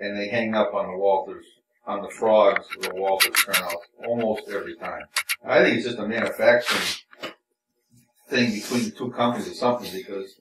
and they hang up on the Walters, on the frogs, the Walters turnout almost every time. I think it's just a manufacturing thing between the two companies or something, because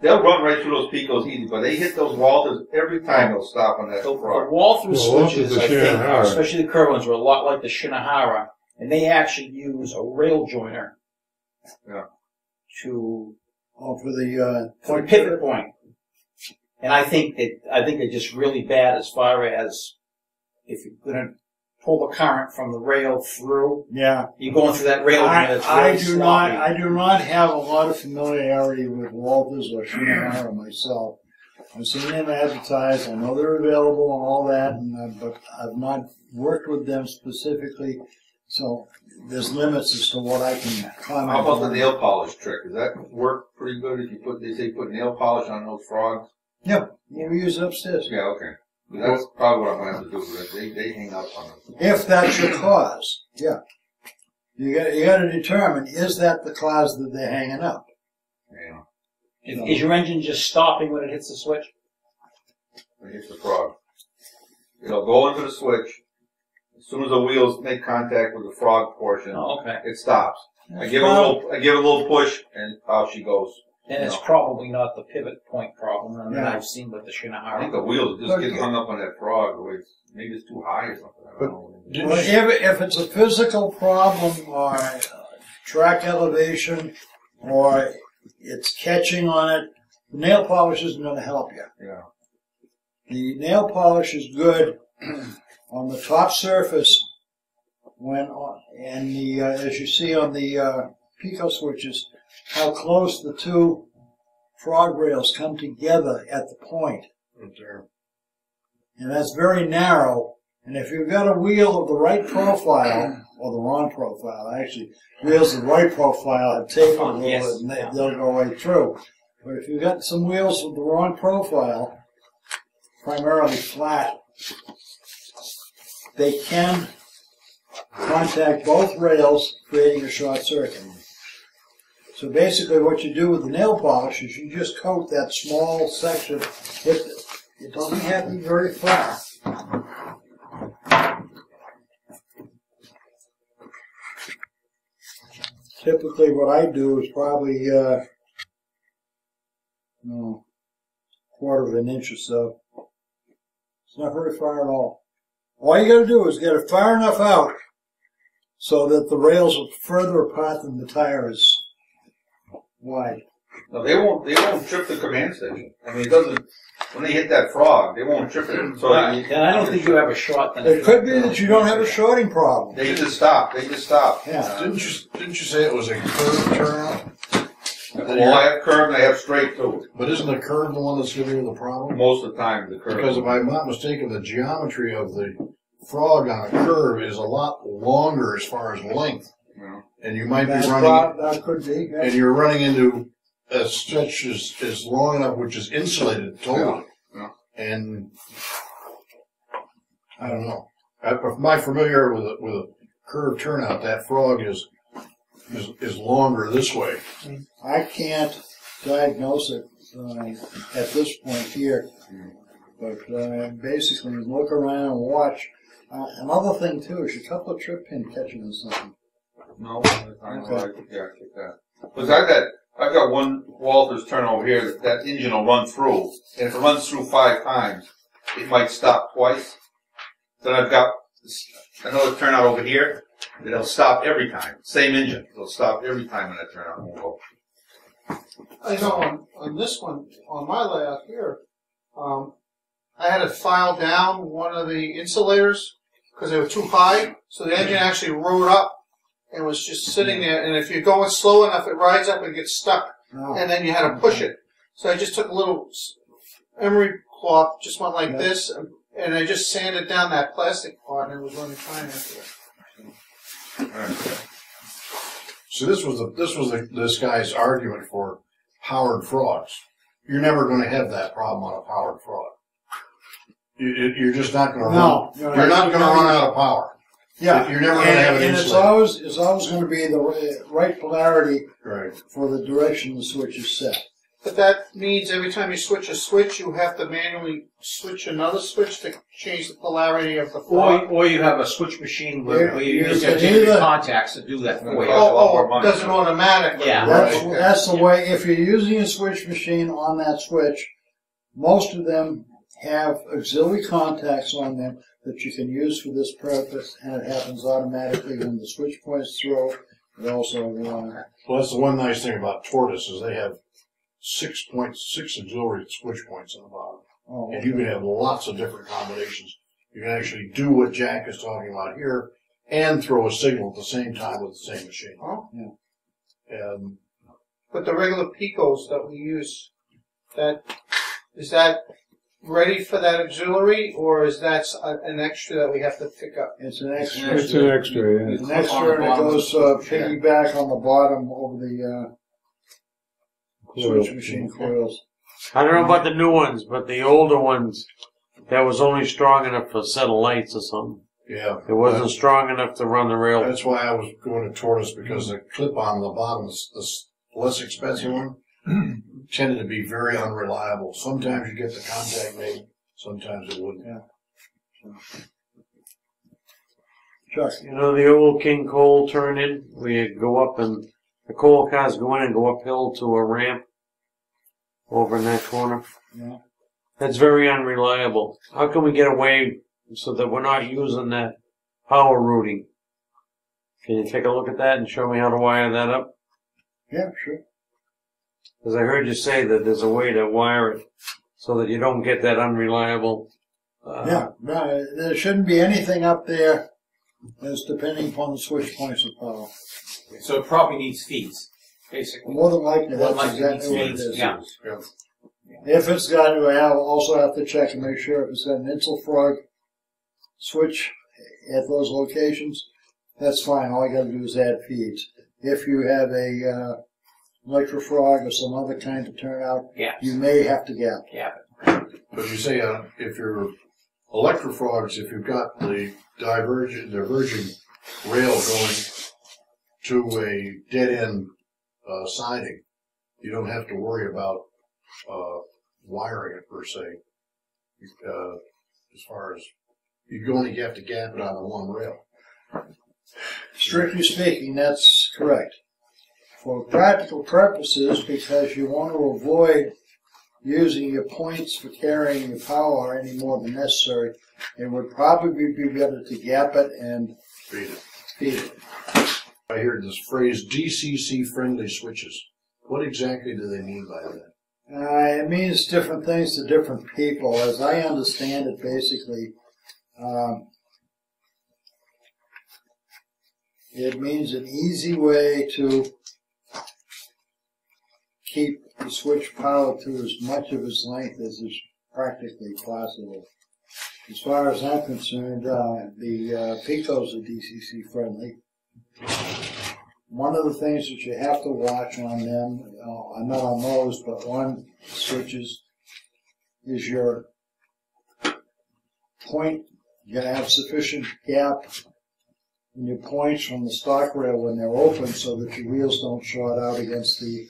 they'll run right through those Picos easy, but they hit those Walters every time they'll stop on that hill frog. The Walters switches, I think, especially the curved ones, were a lot like the Shinohara, and they actually use a rail joiner to for the pivot point. And I think they're just really bad as far as if you're going to pull the current from the rail through. Yeah, you're going through that rail. I do not have a lot of familiarity with Walters or Shinohara myself. I've seen them advertised. I know they're available and all that, but I've not worked with them specifically. So there's limits as to what I can comment on. How about the nail polish trick? Does that work pretty good if you put nail polish on those frogs? Yep. Yeah, we use it upstairs. Yeah, okay. That's probably what I'm going to have to do, because they hang up on it. If that's your cause, yeah. You got to determine, is that the cause that they're hanging up? Yeah. Is your engine just stopping when it hits the switch? When it hits the frog. It'll go into the switch. As soon as the wheels make contact with the frog portion, it stops. I give it a little push, and out she goes. And it's probably not the pivot point problem that I've seen with the Shinohara. I think the wheels just get hung up on that frog. Maybe it's too high or something. I don't know. Well, if it's a physical problem or track elevation or it's catching on it, the nail polish isn't going to help you. Yeah. The nail polish is good on the top surface as you see on the Pico switches, how close the two frog rails come together at the point. And that's very narrow. And if you've got a wheel of the right profile, or the wrong profile, actually, wheels of the right profile have tapered a little bit and they'll go right through. But if you've got some wheels with the wrong profile, primarily flat, they can contact both rails, creating a short circuit. So basically what you do with the nail polish is you just coat that small section with it. It doesn't have to be very far. Typically what I do is probably quarter of an inch or so. It's not very far at all. All you got to do is get it far enough out so that the rails are further apart than the tire is wide. No, they won't trip the command station. I mean, it doesn't. When they hit that frog, they won't trip it. So and I don't think you have a short. It could be that you don't have a shorting problem. They just stop. Yeah. Didn't you say it was a curved turnout? Well, I have curved and I have straight too. But isn't the curve the one that's giving you the problem? Most of the time, the curve. Because if I'm not mistaken, the geometry of the frog on a curve is a lot longer as far as length. Yeah. And you might be running. That could be. Yeah. And you're running into a stretch is long enough, which is insulated totally. Yeah. And I don't know. If my familiar with a curved turnout, that frog is longer this way. I can't diagnose it at this point here, but basically look around and watch. Another thing too is a couple of trip pin catching or something. No, I know. I think that. Because I've got one Walters turnover here that engine will run through, and if it runs through 5 times, it might stop twice. Then I've got another turnout over here that'll stop every time. Same engine, it'll stop every time when that turnout won't go. I know on this one, on my layout here, I had to file down one of the insulators because they were too high, so the engine actually rode up and was just sitting there, and if you're going slow enough, it rides up and gets stuck, and then you had to push it. So I just took a little emery cloth, just went like this, and I just sanded down that plastic part, and it was running fine after that. So this was this guy's argument for powered frogs. You're never going to have that problem on a powered frog. You're just not going to run. You're not going to run out of power. Yeah, you're never going to have an insulator. It's always going to be the right polarity for the direction the switch is set. But that means every time you switch a switch, you have to manually switch another switch to change the polarity of the frog. Or you have a switch machine where you use can your either- contacts to do that for you. It does it automatically. Yeah. That's the way, if you're using a switch machine on that switch, most of them have auxiliary contacts on them that you can use for this purpose, and it happens automatically when the switch points through. It also, Well, that's the one nice thing about Tortoise is they have 6 auxiliary switch points on the bottom. oh, And you can have lots of different combinations. You can actually do what Jack is talking about here and throw a signal at the same time with the same machine. Oh. Yeah. And But the regular Picos that we use, is that ready for that auxiliary, or is that an extra that we have to pick up? it's an extra. It's an extra, yeah. It's an extra, and it goes piggyback on the bottom over the switch machine coils. I don't know about the new ones, but the older ones, that was only strong enough for a set of lights or something. yeah, It wasn't strong enough to run the rail. that's why I was going to Tortoise, because the clip on the bottom, the less expensive one, tended to be very unreliable. Sometimes you get the contact made, sometimes it wouldn't. Chuck, You know the old King Cole turn in, where you go up and the coal cars go in and go uphill to a ramp over in that corner? Yeah. That's very unreliable. How can we get away so that we're not using that power routing? Can you take a look at that and show me how to wire that up? yeah, sure. Because I heard you say that there's a way to wire it so that you don't get that unreliable. Yeah, no, there shouldn't be anything up there that's depending upon the switch points of power. So it probably needs feeds, basically. More than likely, More that's than likely exactly what it needs is. feeds, yeah. If it's got to, I also have to check and make sure if it's got an Insulfrog switch at those locations, that's fine. All I got to do is add feeds. If you have a Electrofrog or some other kind to turn out, you may have to gap. But you say if you're Electrofrogs, if you've got the diverging rail going to a dead end siding, you don't have to worry about wiring it per se. As far as you only have to gap it on the one rail. Strictly speaking, that's correct. For practical purposes, because you want to avoid using your points for carrying your power any more than necessary, it would probably be better to gap it and Feed it. feed it. I hear this phrase DCC friendly switches. What exactly do they mean by that? It means different things to different people. As I understand it, basically, it means an easy way to keep the switch power to as much of its length as is practically possible. As far as I'm concerned, the Picos are DCC friendly. One of the things that you have to watch on them, not on those, but on switches, is your point. You gotta have sufficient gap in your points from the stock rail when they're open so that your wheels don't short out against the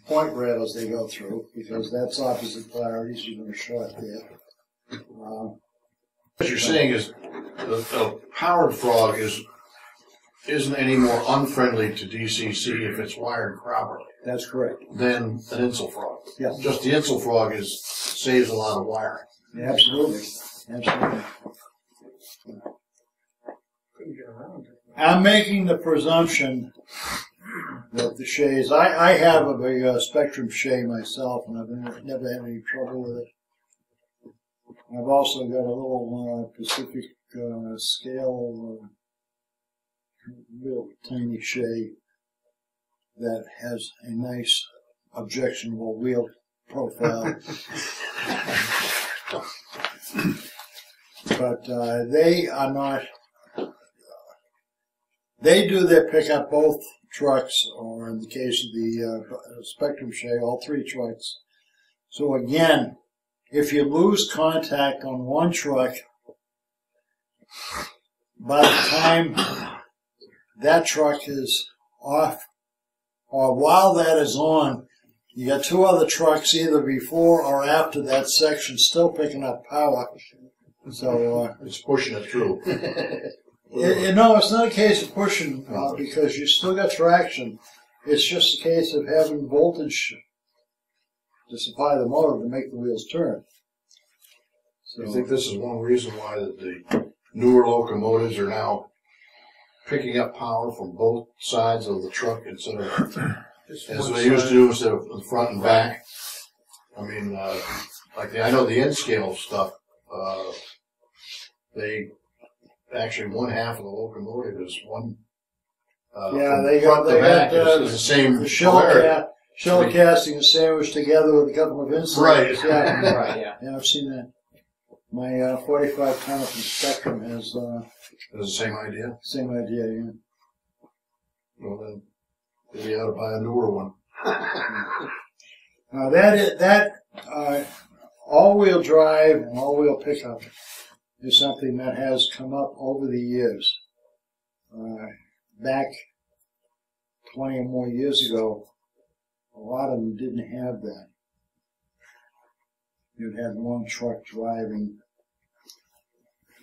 point rail as they go through, because that's opposite polarities. You're going to short there. What you're saying is the powered frog isn't any more unfriendly to DCC if it's wired properly That's correct. than an Insulfrog. Yeah. Just the Insulfrog saves a lot of wiring. Absolutely. Absolutely. I'm making the presumption that the shays, I have a Spectrum shay myself, and I've never had any trouble with it. I've also got a little Pacific scale, real tiny shay that has a nice objectionable wheel profile. But they are not, they do their pickup both trucks, or in the case of the Spectrum shay, all three trucks. So again, if you lose contact on one truck, by the time that truck is off, or while that is on, You got two other trucks either before or after that section still picking up power. So, It's pushing it through. no, it's not a case of pushing, because you still got traction. It's just a case of having voltage to supply the motor to make the wheels turn. So, I think this is one reason why the newer locomotives are now picking up power from both sides of the truck instead of, as they used to do, instead of the front and back. I mean, I know the N-scale stuff, they actually, one half of the locomotive is one. yeah, they got the same the shell casting is sandwiched together with a couple of insulators. Right. Yeah, Right, yeah. yeah, I've seen that. My 45 tonner from Spectrum has It's the same idea. same idea. Yeah. Well, then maybe you ought to buy a newer one. That all-wheel drive and all-wheel pickup is something that has come up over the years. Back 20 or more years ago, a lot of them didn't have that. You'd have one truck driving,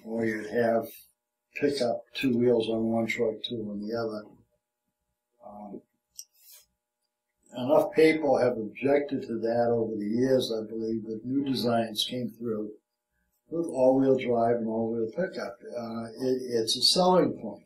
or you'd have pickup, two wheels on one truck, two on the other. Enough people have objected to that over the years, I believe, that new designs came through with all-wheel drive and all-wheel pickup. It's a selling point.